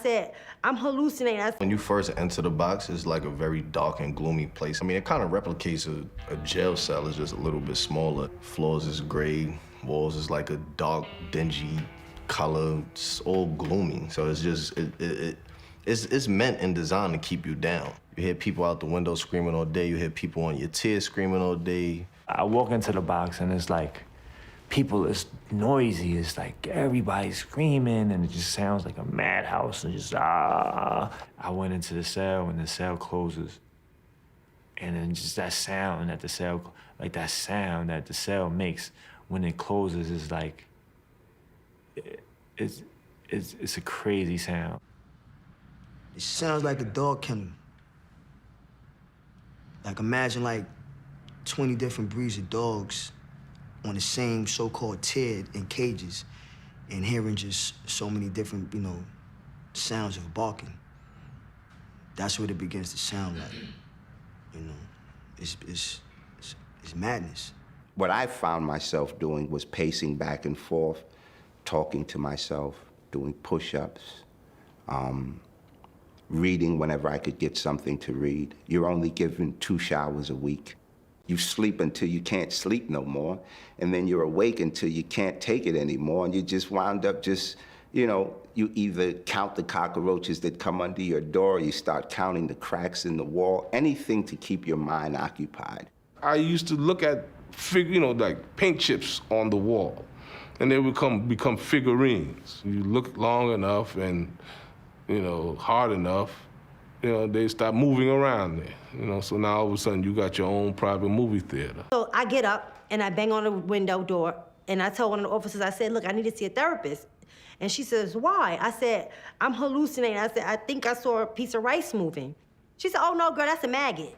said, I'm hallucinating. When you first enter the box, it's like a very dark and gloomy place. I mean, it kind of replicates a jail cell. It's just a little bit smaller. Floors is gray, walls is like a dark, dingy color. It's all gloomy. So it's just, it's meant and designed to keep you down. You hear people out the window screaming all day. You hear people on your tears screaming all day. I walk into the box and it's like, people, it's noisy. It's like everybody's screaming and it just sounds like a madhouse and just, ah. I went into the cell and the cell closes. And then just that sound that the cell, like that sound that the cell makes when it closes is like, it's a crazy sound. It sounds like a dog kennel. Like imagine like 20 different breeds of dogs on the same so-called tier in cages and hearing just so many different, sounds of barking. That's what it begins to sound like, It's madness. What I found myself doing was pacing back and forth, talking to myself, doing push-ups, reading whenever I could get something to read. You're only given 2 showers a week. You sleep until you can't sleep no more, and then you're awake until you can't take it anymore, and you just wound up just, you either count the cockroaches that come under your door, or you start counting the cracks in the wall, anything to keep your mind occupied. I used to look at, like paint chips on the wall, and they would become figurines. You look long enough and, hard enough, they stop moving around there. So now all of a sudden you got your own private movie theater. So I get up and I bang on the window door and I tell one of the officers, I said, look, I need to see a therapist. And she says, why? I said, I'm hallucinating. I said, I think I saw a piece of rice moving. She said, oh no, girl, that's a maggot.